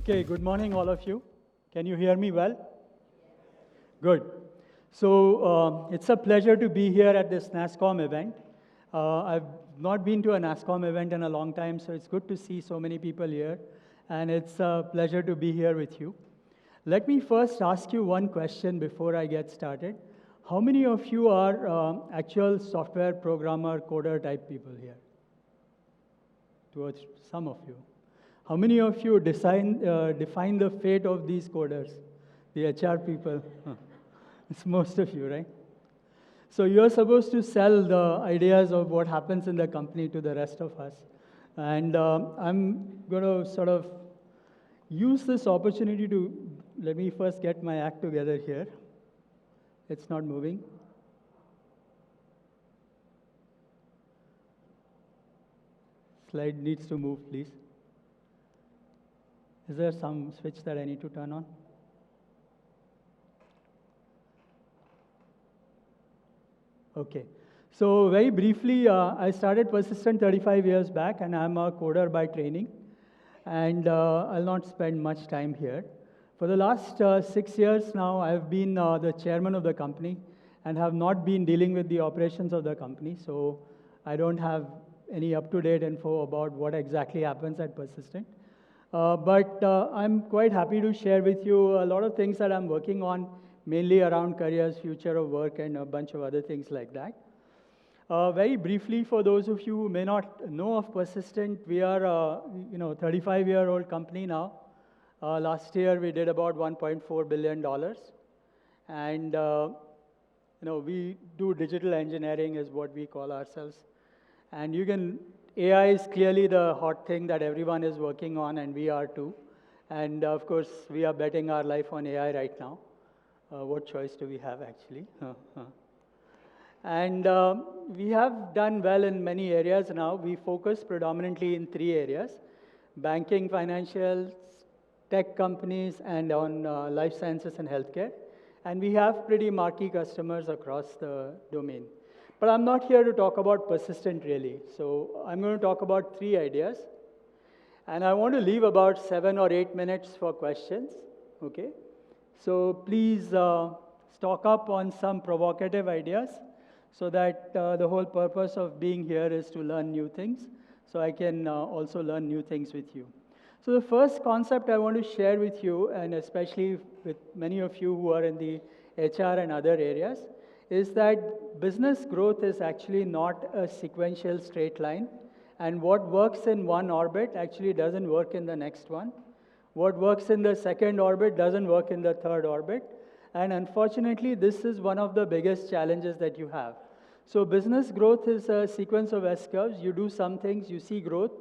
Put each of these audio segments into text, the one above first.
Okay, good morning, all of you. Can you hear me well? Good. So it's a pleasure to be here at this NASSCOM event. I've not been to a NASSCOM event in a long time, so it's good to see so many people here. And it's a pleasure to be here with you. Let me first ask you one question before I get started. How many of you are actual software programmer, coder type people here? Towards some of you. How many of you define the fate of these coders, the HR people? It's most of you, right? So you're supposed to sell the ideas of what happens in the company to the rest of us. And I'm going to sort of use this opportunity to, let me first get my act together here. It's not moving. Slide needs to move, please. Is there some switch that I need to turn on? Okay. So very briefly, I started Persistent 35 years back, and I'm a coder by training. And I'll not spend much time here. For the last 6 years now, I've been the chairman of the company and have not been dealing with the operations of the company. So I don't have any up-to-date info about what exactly happens at Persistent. But I'm quite happy to share with you a lot of things that I'm working on, mainly around careers, future of work, and a bunch of other things like that. Very briefly, for those of you who may not know of Persistent, we are a 35-year-old company now. Last year, we did about $1.4 billion. And we do digital engineering is what we call ourselves. And AI is clearly the hot thing that everyone is working on, and we are too. And of course, we are betting our life on AI right now. What choice do we have, actually? And we have done well in many areas now. We focus predominantly in 3 areas: banking, financials, tech companies, and on life sciences and healthcare. And we have pretty marquee customers across the domain. But I'm not here to talk about Persistent, really. So I'm going to talk about 3 ideas. And I want to leave about 7 or 8 minutes for questions, okay? So please stock up on some provocative ideas so that the whole purpose of being here is to learn new things, so I can also learn new things with you. So the first concept I want to share with you, and especially with many of you who are in the HR and other areas, is that business growth is actually not a sequential straight line. And what works in one orbit actually doesn't work in the next one. What works in the second orbit doesn't work in the third orbit. And unfortunately, this is one of the biggest challenges that you have. So business growth is a sequence of S-curves. You do some things, you see growth,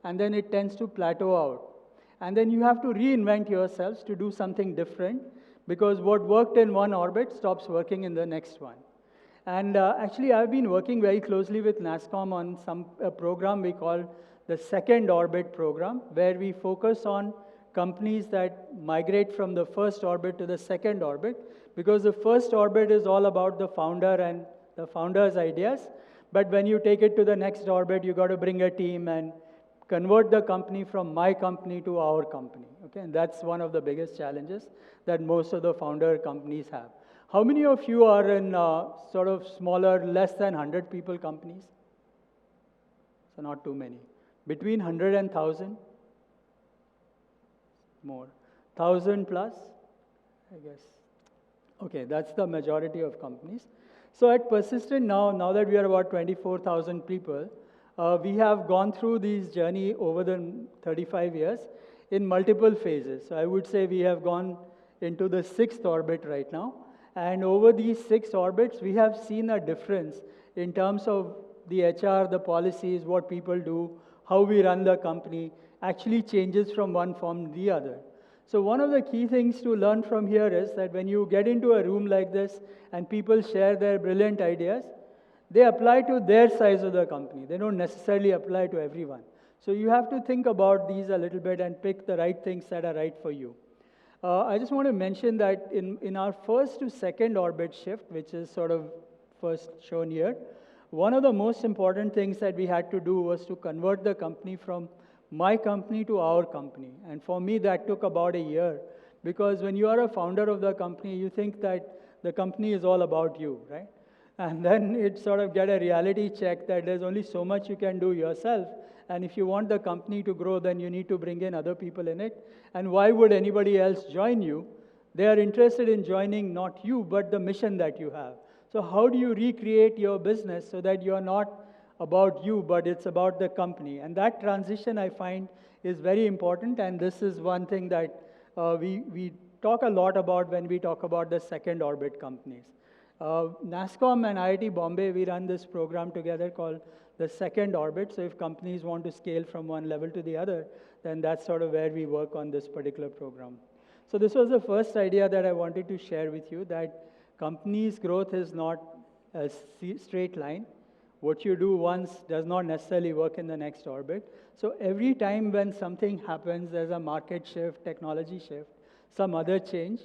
and then it tends to plateau out. And then you have to reinvent yourselves to do something different, because what worked in one orbit stops working in the next one. And actually, I've been working very closely with NASSCOM on a program we call the Second Orbit Program, where we focus on companies that migrate from the first orbit to the second orbit, because the first orbit is all about the founder and the founder's ideas. But when you take it to the next orbit, you got to bring a team and convert the company from my company to our company. Okay? And that's one of the biggest challenges that most of the founder companies have. How many of you are in sort of smaller, less than 100 people companies? So not too many. Between 100 and 1,000? More. 1,000 plus, I guess. Okay, that's the majority of companies. So at Persistent now that we are about 24,000 people, we have gone through this journey over the 35 years in multiple phases. So I would say we have gone into the 6th orbit right now. And over these 6 orbits, we have seen a difference in terms of the HR, the policies, what people do, how we run the company, actually changes from one form to the other. So one of the key things to learn from here is that when you get into a room like this and people share their brilliant ideas, they apply to their size of the company. They don't necessarily apply to everyone. So you have to think about these a little bit and pick the right things that are right for you. I just want to mention that in our first to second orbit shift, which is sort of first shown here, one of the most important things that we had to do was to convert the company from my company to our company. And for me, that took about a year, because when you are a founder of the company, you think that the company is all about you, right? And then it sort of get a reality check that there's only so much you can do yourself. And if you want the company to grow, then you need to bring in other people in it. And why would anybody else join you? They are interested in joining not you, but the mission that you have. So how do you recreate your business so that you're not about you, but it's about the company? And that transition, I find, is very important. And this is one thing that we talk a lot about when we talk about the second orbit companies. NASSCOM and IIT Bombay, we run this program together called the second orbit. So if companies want to scale from one level to the other, then that's sort of where we work on this particular program. So this was the first idea that I wanted to share with you, that companies' growth is not a straight line. What you do once does not necessarily work in the next orbit. So every time when something happens, there's a market shift, technology shift, some other change,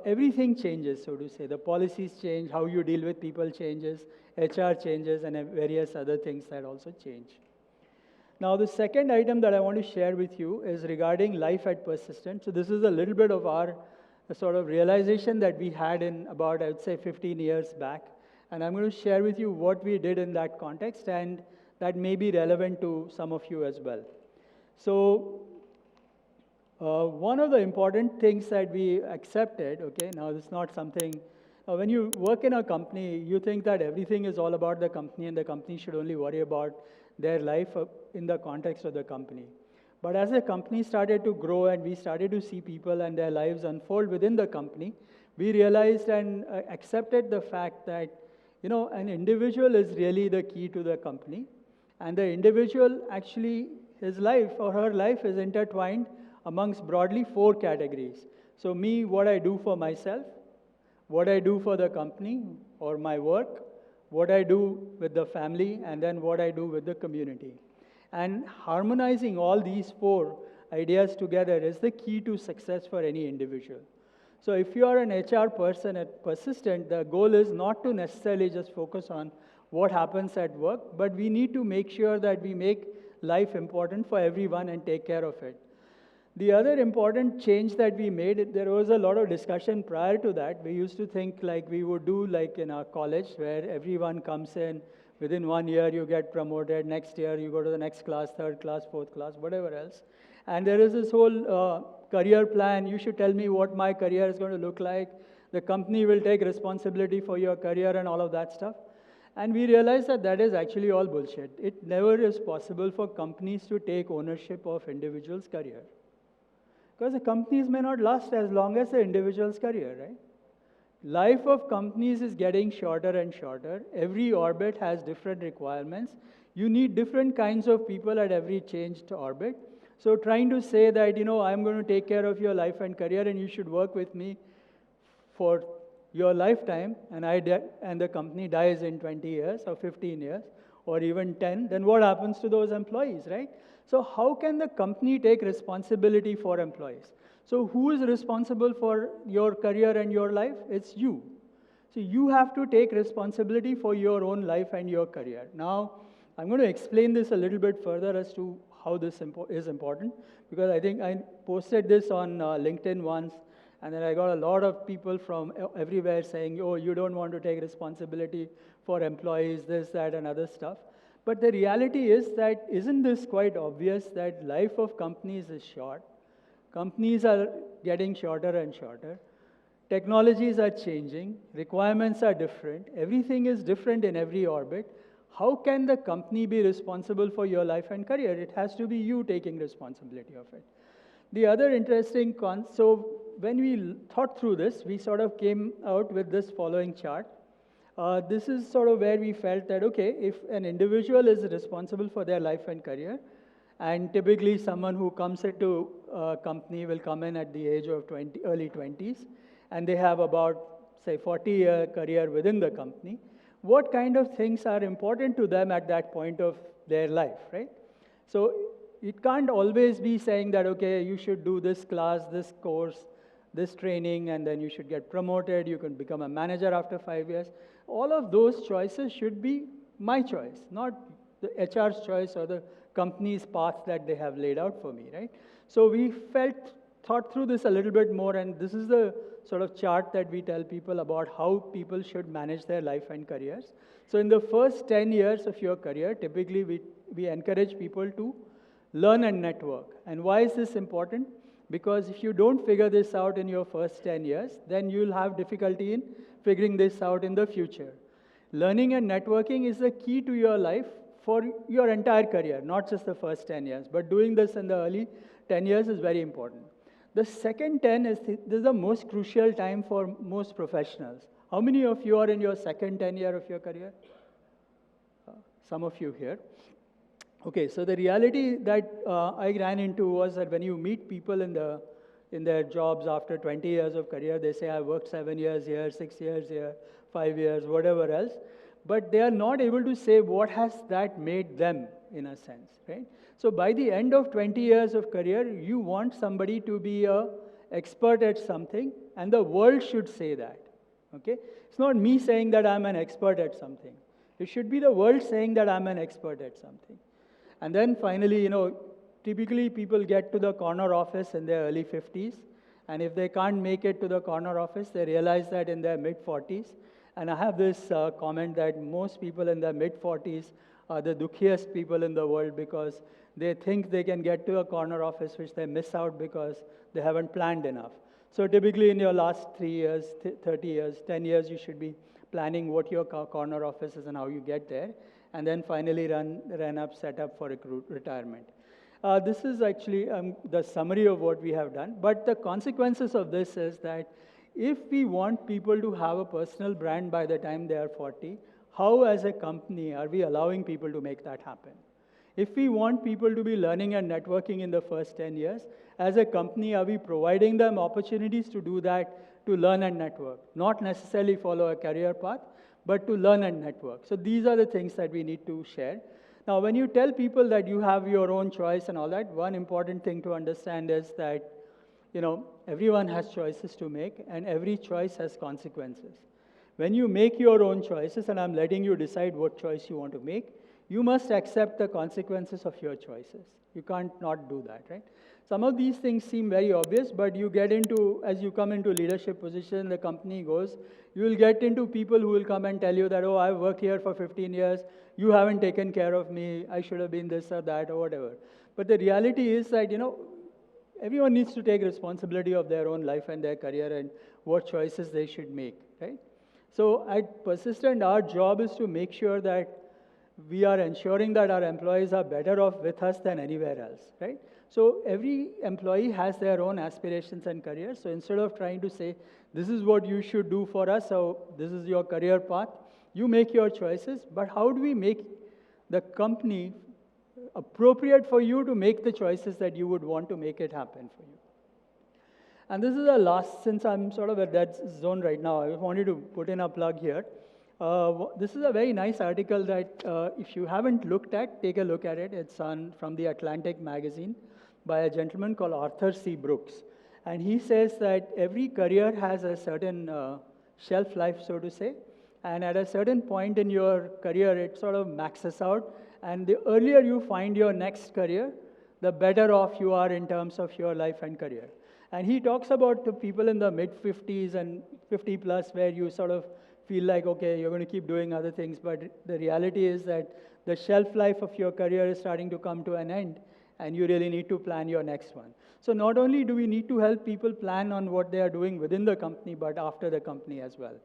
everything changes, so to say. The policies change, how you deal with people changes, HR changes, and various other things that also change. Now, the second item that I want to share with you is regarding life at Persistent. So this is a little bit of our sort of realization that we had in about, I would say, 15 years back. And I'm going to share with you what we did in that context, and that may be relevant to some of you as well. So one of the important things that we accepted, okay, now this is not something, when you work in a company, you think that everything is all about the company and the company should only worry about their life in the context of the company. But as the company started to grow and we started to see people and their lives unfold within the company, we realized and accepted the fact that, you know, an individual is really the key to the company. And the individual, actually, his life or her life is intertwined amongst broadly 4 categories. So me, what I do for myself, what I do for the company or my work, what I do with the family, and then what I do with the community. And harmonizing all these 4 ideas together is the key to success for any individual. So if you are an HR person at Persistent, the goal is not to necessarily just focus on what happens at work, but we need to make sure that we make life important for everyone and take care of it. The other important change that we made, there was a lot of discussion prior to that. We used to think like we would do like in our college, where everyone comes in, within 1 year you get promoted, next year you go to the next class, 3rd class, 4th class, whatever else. And there is this whole career plan. You should tell me what my career is going to look like. The company will take responsibility for your career and all of that stuff. And we realized that that is actually all bullshit. It never is possible for companies to take ownership of individuals' career. Because the companies may not last as long as the individual's career, right? Life of companies is getting shorter and shorter. Every orbit has different requirements. You need different kinds of people at every changed orbit. So trying to say that, you know, I'm going to take care of your life and career and you should work with me for your lifetime, and the company dies in 20 years or 15 years or even 10, then what happens to those employees, right? So how can the company take responsibility for employees? So who is responsible for your career and your life? It's you. So you have to take responsibility for your own life and your career. Now, I'm going to explain this a little bit further as to how this is important, because I think I posted this on LinkedIn once, and then I got a lot of people from everywhere saying, oh, you don't want to take responsibility for employees, this, that, and other stuff. But the reality is that, isn't this quite obvious that life of companies is short? Companies are getting shorter and shorter. Technologies are changing. Requirements are different. Everything is different in every orbit. How can the company be responsible for your life and career? It has to be you taking responsibility of it. The other interesting so when we thought through this, we sort of came out with this following chart. This is sort of where we felt that, okay, if an individual is responsible for their life and career, and typically someone who comes into a company will come in at the age of early 20s, and they have about, say, 40-year career within the company, what kind of things are important to them at that point of their life, right? So it can't always be saying that, okay, you should do this class, this course, this training, and then you should get promoted, you can become a manager after 5 years. All of those choices should be my choice, not the HR's choice or the company's path that they have laid out for me, right? So we thought through this a little bit more, and this is the sort of chart that we tell people about how people should manage their life and careers. So in the first 10 years of your career, typically we encourage people to learn and network. And why is this important? Because if you don't figure this out in your first 10 years, then you'll have difficulty in figuring this out in the future. Learning and networking is the key to your life for your entire career, not just the first 10 years, but doing this in the early 10 years is very important. The second 10 is this is the most crucial time for most professionals. How many of you are in your second 10 year of your career? Some of you here. Okay, so the reality that I ran into was that when you meet people in their jobs after 20 years of career, they say, I worked 7 years here, 6 years here, 5 years, whatever else. But they are not able to say what has that made them, in a sense, right? So by the end of 20 years of career, you want somebody to be an expert at something, and the world should say that, okay? It's not me saying that I'm an expert at something. It should be the world saying that I'm an expert at something. And then finally, typically people get to the corner office in their early 50s, and if they can't make it to the corner office, they realize that in their mid-40s. And I have this comment that most people in their mid-40s are the dukhiest people in the world because they think they can get to a corner office which they miss out because they haven't planned enough. So typically in your last 3 years, 30 years, 10 years, you should be planning what your corner office is and how you get there, and then finally set up for retirement. This is actually the summary of what we have done, but the consequences of this is that if we want people to have a personal brand by the time they are 40, how as a company are we allowing people to make that happen? If we want people to be learning and networking in the first 10 years, as a company, are we providing them opportunities to do that, to learn and network? Not necessarily follow a career path, but to learn and network. So these are the things that we need to share. Now, when you tell people that you have your own choice and all that, one important thing to understand is that everyone has choices to make, and every choice has consequences. When you make your own choices, and I'm letting you decide what choice you want to make, you must accept the consequences of your choices. You can't not do that, right? Some of these things seem very obvious, but as you come into leadership position, the company goes, you will get into people who will come and tell you that, oh, I've worked here for 15 years, you haven't taken care of me, I should have been this or that or whatever. But the reality is that, everyone needs to take responsibility of their own life and their career and what choices they should make, right? So at Persistent, our job is to make sure that we are ensuring that our employees are better off with us than anywhere else, right? So every employee has their own aspirations and careers. So instead of trying to say, this is what you should do for us, so this is your career path, you make your choices, but how do we make the company appropriate for you to make the choices that you would want to make it happen for you? And this is the last, since I'm sort of at that zone right now, I wanted to put in a plug here. This is a very nice article that if you haven't looked at, take a look at it. It's from the Atlantic magazine by a gentleman called Arthur C. Brooks. And he says that every career has a certain shelf life, so to say. And at a certain point in your career, it sort of maxes out. And the earlier you find your next career, the better off you are in terms of your life and career. And he talks about the people in the mid-50s and 50 plus where you sort of feel like, okay, you're going to keep doing other things. But the reality is that the shelf life of your career is starting to come to an end, and you really need to plan your next one. So not only do we need to help people plan on what they are doing within the company, but after the company as well.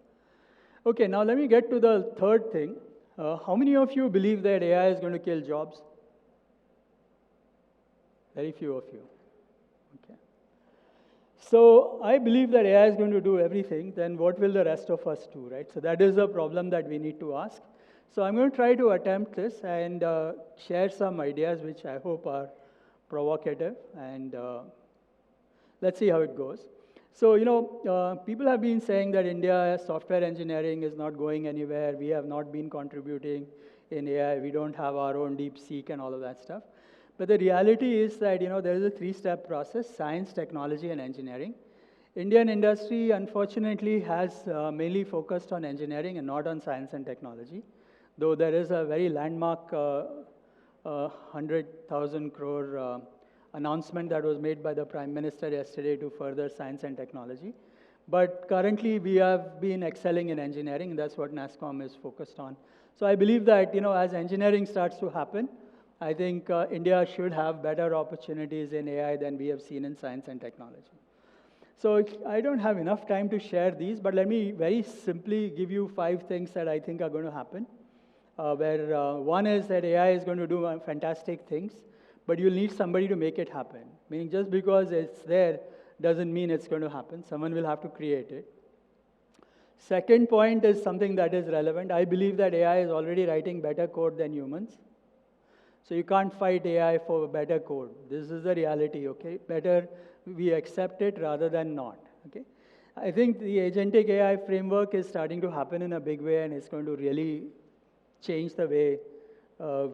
Okay, now let me get to the third thing. How many of you believe that AI is going to kill jobs? Very few of you. Okay. So I believe that AI is going to do everything, then what will the rest of us do, right? So that is a problem that we need to ask. So I'm going to try to attempt this and share some ideas which I hope are provocative, and let's see how it goes. So, people have been saying that India software engineering is not going anywhere. We have not been contributing in AI. We don't have our own DeepSeek and all of that stuff. But the reality is that, there is a 3-step process: science, technology, and engineering. Indian industry, unfortunately, has mainly focused on engineering and not on science and technology, though there is a very landmark 100,000 crore announcement that was made by the Prime Minister yesterday to further science and technology. But currently, we have been excelling in engineering. That's what NASSCOM is focused on. So I believe that, as engineering starts to happen, I think India should have better opportunities in AI than we have seen in science and technology. So I don't have enough time to share these, but let me very simply give you 5 things that I think are going to happen. One is that AI is going to do fantastic things, but you'll need somebody to make it happen. Meaning just because it's there doesn't mean it's going to happen. Someone will have to create it. Second point is something that is relevant. I believe that AI is already writing better code than humans. So you can't fight AI for better code. This is the reality, okay? Better we accept it rather than not, okay? I think the agentic AI framework is starting to happen in a big way, and it's going to really change the way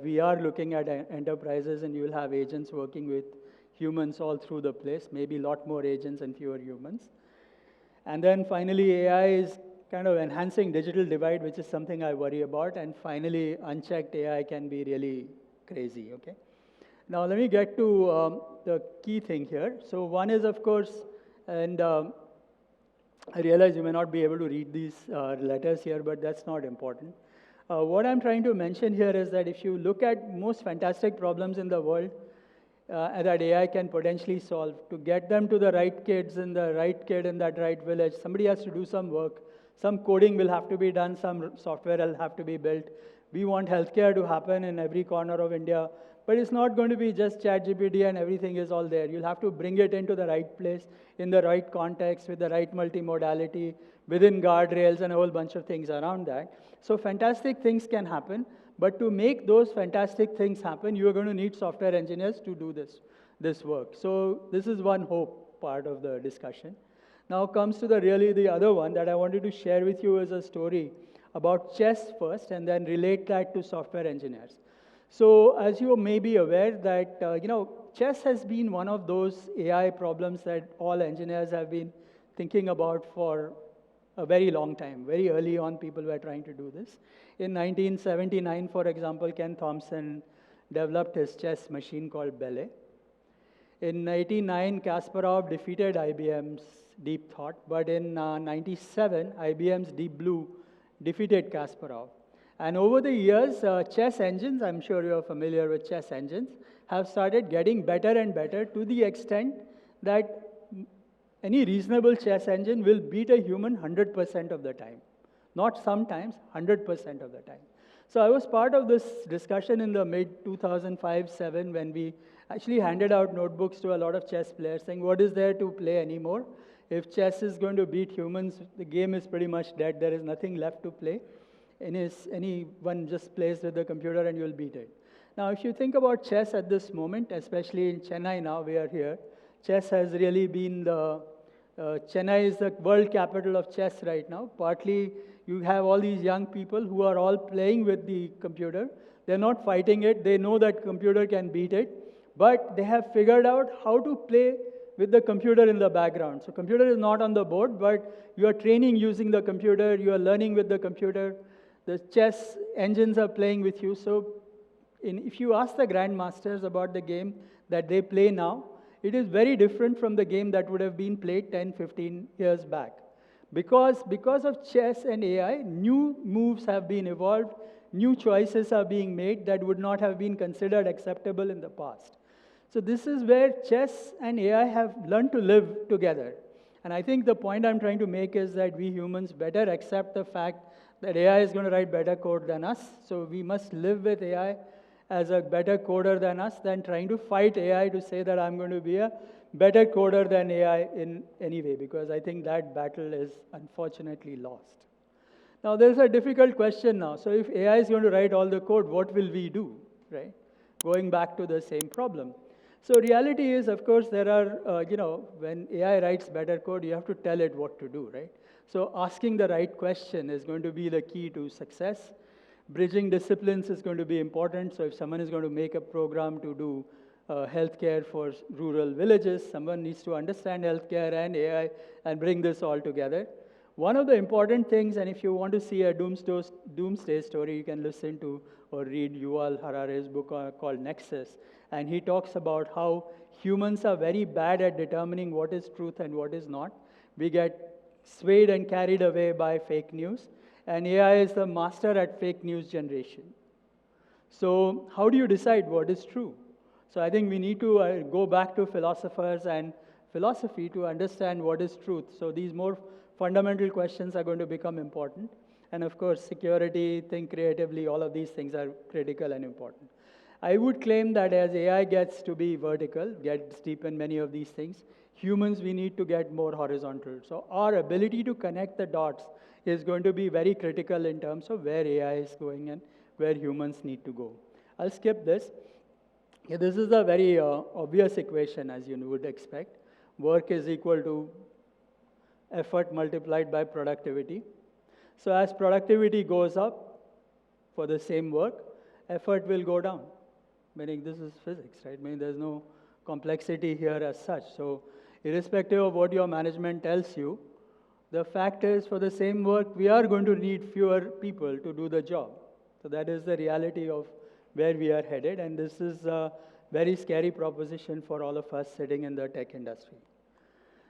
we are looking at enterprises, and you will have agents working with humans all through the place, maybe a lot more agents and fewer humans. And then finally, AI is kind of enhancing digital divide, which is something I worry about. And finally, unchecked AI can be really crazy, okay? Now, let me get to the key thing here. So one is, of course, and I realize you may not be able to read these letters here, but that's not important. What I'm trying to mention here is that if you look at most fantastic problems in the world that AI can potentially solve, to get them to the right kids and the right kid in that right village, somebody has to do some work. Some coding will have to be done, some software will have to be built. We want healthcare to happen in every corner of India, but it's not going to be just ChatGPT and everything is all there. You'll have to bring it into the right place, in the right context, with the right multimodality, within guardrails and a whole bunch of things around that. So fantastic things can happen, but to make those fantastic things happen, you are going to need software engineers to do this work. So this is one hope part of the discussion. Now comes to the other one that I wanted to share with you as a story about chess first, and then relate that to software engineers. So as you may be aware that, chess has been one of those AI problems that all engineers have been thinking about for a very long time. Very early on, people were trying to do this. In 1979, for example, Ken Thompson developed his chess machine called Belle. In 1989, Kasparov defeated IBM's Deep Thought, but in 1997, IBM's Deep Blue defeated Kasparov. And over the years, chess engines, I'm sure you're familiar with chess engines, have started getting better and better to the extent that any reasonable chess engine will beat a human 100% of the time. Not sometimes, 100% of the time. So I was part of this discussion in the mid-2005-07 when we actually handed out notebooks to a lot of chess players saying, what is there to play anymore? If chess is going to beat humans, the game is pretty much dead. There is nothing left to play. Anyone just plays with the computer and you'll beat it. Now, if you think about chess at this moment, especially in Chennai now, we are here, chess has really been Chennai is the world capital of chess right now. Partly, you have all these young people who are all playing with the computer. They're not fighting it. They know that computer can beat it. But they have figured out how to play with the computer in the background. So computer is not on the board, but you are training using the computer. You are learning with the computer. The chess engines are playing with you. So if you ask the grandmasters about the game that they play now, it is very different from the game that would have been played 10, 15 years back. Because of chess and AI, new moves have been evolved, new choices are being made that would not have been considered acceptable in the past. So this is where chess and AI have learned to live together. And I think the point I'm trying to make is that we humans better accept the fact that AI is going to write better code than us. So we must live with AI as a better coder than us than trying to fight AI to say that I'm going to be a better coder than AI in any way, because I think that battle is unfortunately lost. Now, there's a difficult question now. So if AI is going to write all the code, what will we do, right? Going back to the same problem. So reality is, of course, there are, when AI writes better code, you have to tell it what to do, right? So asking the right question is going to be the key to success. Bridging disciplines is going to be important. So if someone is going to make a program to do healthcare for rural villages, someone needs to understand healthcare and AI and bring this all together. One of the important things, and if you want to see a doomsday story, you can listen to or read Yuval Harare's book called Nexus. And he talks about how humans are very bad at determining what is truth and what is not. We get swayed and carried away by fake news. And AI is the master at fake news generation. So how do you decide what is true? So I think we need to go back to philosophers and philosophy to understand what is truth. So these more fundamental questions are going to become important. And of course, security, think creatively, all of these things are critical and important. I would claim that as AI gets to be vertical, gets deep in many of these things, humans, we need to get more horizontal. So our ability to connect the dots is going to be very critical in terms of where AI is going and where humans need to go. I'll skip this. Yeah, this is a very obvious equation, as you would expect. Work is equal to effort multiplied by productivity. So as productivity goes up for the same work, effort will go down. Meaning this is physics, right? Meaning there's no complexity here as such. So irrespective of what your management tells you, the fact is for the same work, we are going to need fewer people to do the job. So that is the reality of where we are headed, and this is a very scary proposition for all of us sitting in the tech industry.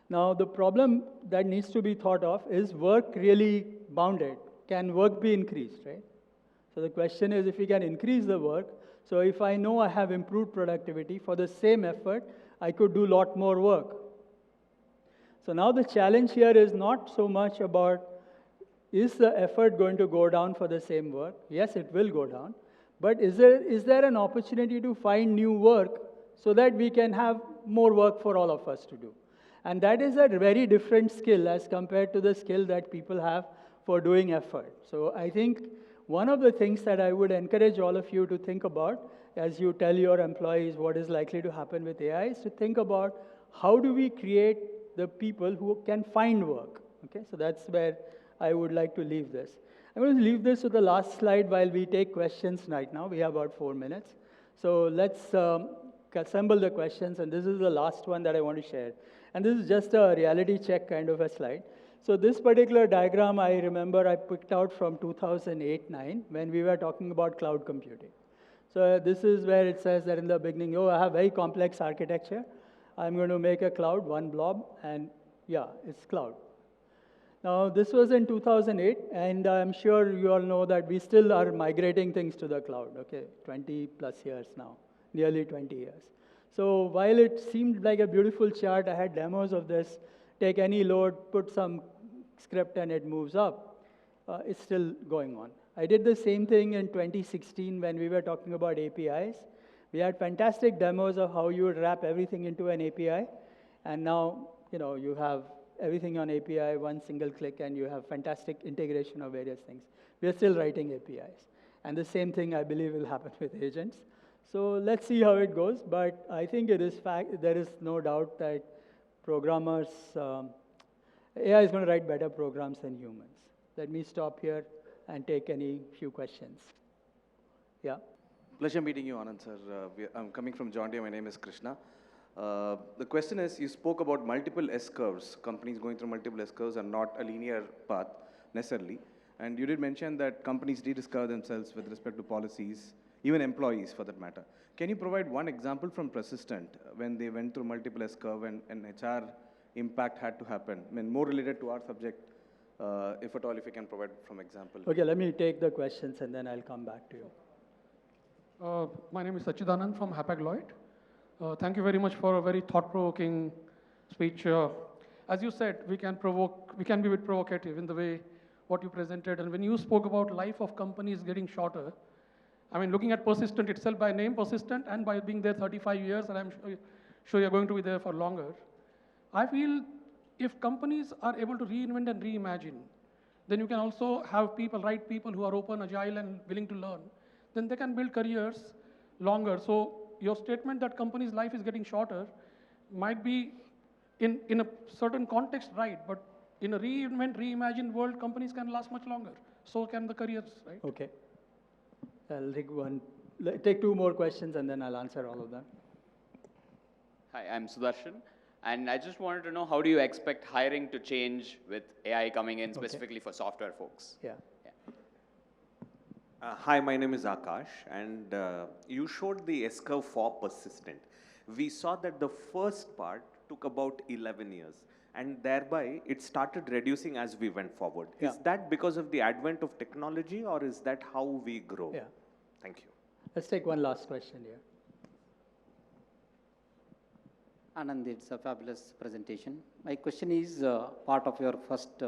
Now, the problem that needs to be thought of is work really bounded? Can work be increased, right? So the question is if we can increase the work, so if I know I have improved productivity for the same effort, I could do a lot more work. So now the challenge here is not so much about is the effort going to go down for the same work? Yes, it will go down. But is there an opportunity to find new work so that we can have more work for all of us to do? And that is a very different skill as compared to the skill that people have for doing effort. So I think one of the things that I would encourage all of you to think about as you tell your employees what is likely to happen with AI is to think about how do we create the people who can find work. Okay, so that's where I would like to leave this. I'm going to leave this to the last slide while we take questions right now. We have about 4 minutes. So let's assemble the questions, and this is the last one that I want to share. And this is just a reality check kind of a slide. So this particular diagram, I remember I picked out from 2008-9 when we were talking about cloud computing. So this is where it says that in the beginning, oh, I have very complex architecture. I'm going to make a cloud, one blob, and yeah, it's cloud. Now, this was in 2008, and I'm sure you all know that we still are migrating things to the cloud, okay, 20 plus years now, nearly 20 years. So while it seemed like a beautiful chart, I had demos of this, take any load, put some script, and it moves up. It's still going on. I did the same thing in 2016 when we were talking about APIs. We had fantastic demos of how you would wrap everything into an API, and now, you have everything on API, one single click, and you have fantastic integration of various things. We are still writing APIs. And the same thing, I believe, will happen with agents. So let's see how it goes, but I think there is no doubt that programmers, AI is going to write better programs than humans. Let me stop here and take any few questions. Yeah? Pleasure meeting you, Anand, sir. I'm coming from John Deere. My name is Krishna. The question is, you spoke about multiple S-curves, companies going through multiple S-curves and not a linear path necessarily. And you did mention that companies rediscover themselves with respect to policies, even employees for that matter. Can you provide one example from Persistent when they went through multiple S-curve and HR impact had to happen? I mean, more related to our subject, if at all, if you can provide from example. Okay, let me take the questions and then I'll come back to you. My name is Sachidanand from Hapag Lloyd. Thank you very much for a very thought-provoking speech. As you said, we can be a bit provocative in the way what you presented. And when you spoke about life of companies getting shorter, I mean, looking at Persistent itself by name, Persistent, and by being there 35 years, and I'm sure you're going to be there for longer. I feel if companies are able to reinvent and reimagine, then you can also have right people who are open, agile, and willing to learn. Then they can build careers longer. So your statement that companies' life is getting shorter might be in a certain context right, but in a reinvent, reimagine world, companies can last much longer. So can the careers, right? Okay. I'll take 2 more questions and then I'll answer all of them. Hi, I'm Sudarshan. And I just wanted to know, how do you expect hiring to change with AI coming in specifically for software folks? Yeah. Hi, my name is Akash, and you showed the S-curve for persistent. We saw that the first part took about 11 years, and thereby it started reducing as we went forward. Yeah. Is that because of the advent of technology, or is that how we grow? Yeah. Thank you. Let's take one last question here. Anand, it's a fabulous presentation. My question is part of your first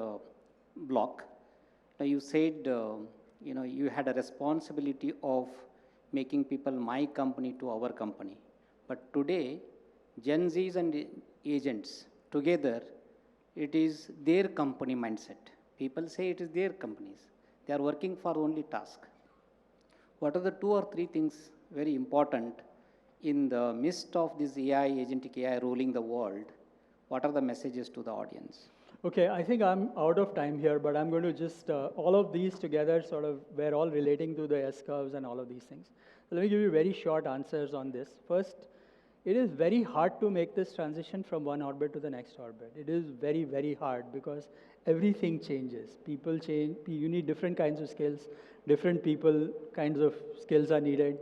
block. Now you said you had a responsibility of making people my company to our company. But today, Gen Zs and agents together, it is their company mindset. People say it is their companies. They are working for only task. What are the 2 or 3 things very important in the midst of this AI, agentic AI ruling the world? What are the messages to the audience? Okay, I think I'm out of time here, but I'm going to just, all of these together sort of, we're all relating to the S-curves and all of these things. So let me give you very short answers on this. First, it is very hard to make this transition from one orbit to the next orbit. It is very, very hard because everything changes. People change, you need different kinds of skills, different people kinds of skills are needed,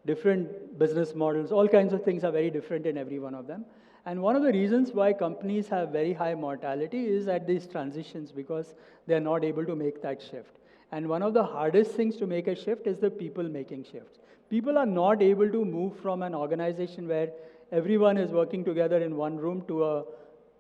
different business models, all kinds of things are very different in every one of them. And one of the reasons why companies have very high mortality is at these transitions because they're not able to make that shift. And one of the hardest things to make a shift is the people making shifts. People are not able to move from an organization where everyone is working together in one room to a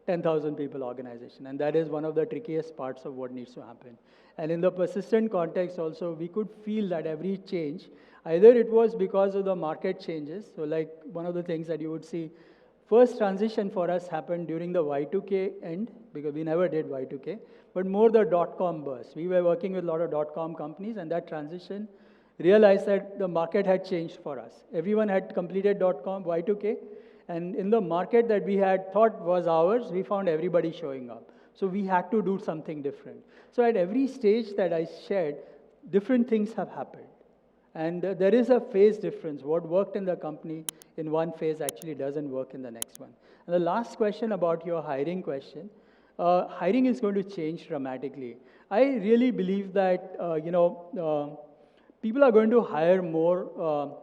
10,000 people organization. And that is one of the trickiest parts of what needs to happen. And in the persistent context also, we could feel that every change, either it was because of the market changes, so like one of the things that you would see, first transition for us happened during the Y2K end, because we never did Y2K, but more the dot-com burst. We were working with a lot of dot-com companies, and that transition realized that the market had changed for us. Everyone had completed dot-com, Y2K, and in the market that we had thought was ours, we found everybody showing up. So we had to do something different. So at every stage that I shared, different things have happened. And there is a phase difference. What worked in the company in one phase actually doesn't work in the next one. And the last question about your hiring question, hiring is going to change dramatically. I really believe that, people are going to hire more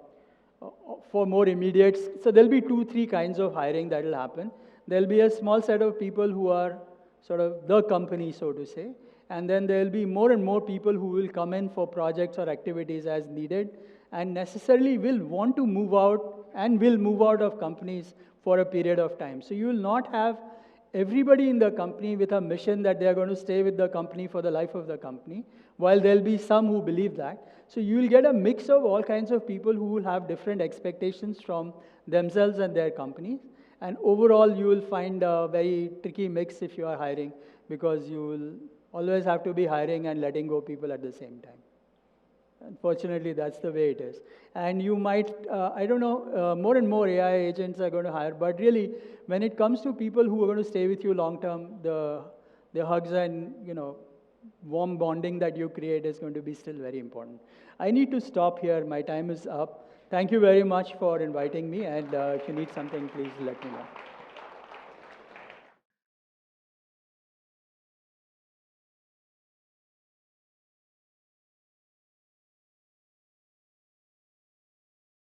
for more immediate. So there'll be 2, 3 kinds of hiring that will happen. There'll be a small set of people who are sort of the company, so to say. And then there will be more and more people who will come in for projects or activities as needed and necessarily will want to move out and will move out of companies for a period of time. So you will not have everybody in the company with a mission that they are going to stay with the company for the life of the company, while there will be some who believe that. So you will get a mix of all kinds of people who will have different expectations from themselves and their companies. And overall, you will find a very tricky mix if you are hiring, because you will always have to be hiring and letting go people at the same time. Unfortunately, that's the way it is. And you might, I don't know, more and more AI agents are going to hire, but really, when it comes to people who are going to stay with you long term, the hugs and, warm bonding that you create is going to be still very important. I need to stop here. My time is up. Thank you very much for inviting me, and if you need something, please let me know.